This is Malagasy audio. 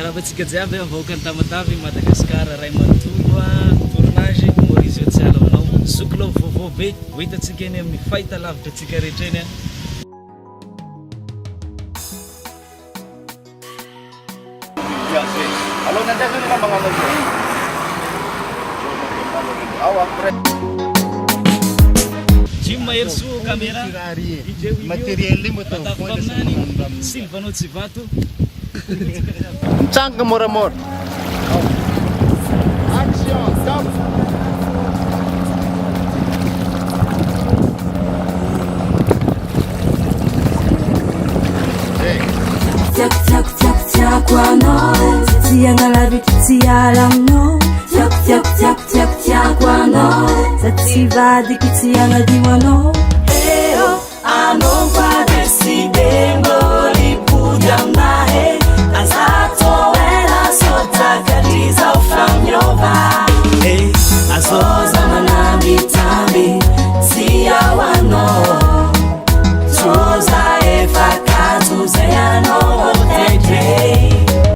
Rahabatsika jiaby avoaka ny Tamatavy Madagasikara Ray Manontolo tournage Maurice Tsiala aminao zokilo vaovao be ho hitantsika eny amin'ny fahita lavitra antsika rehetra eny Alors nandiyan nila mga Jim Maherso caméra matériel mo to Silvano Tsivato Mtsanga moramora Action stop Tiako anao Tia ngalavitra tia alaminao Tiako anao Sa tsy vadiko tia anadio anao Anao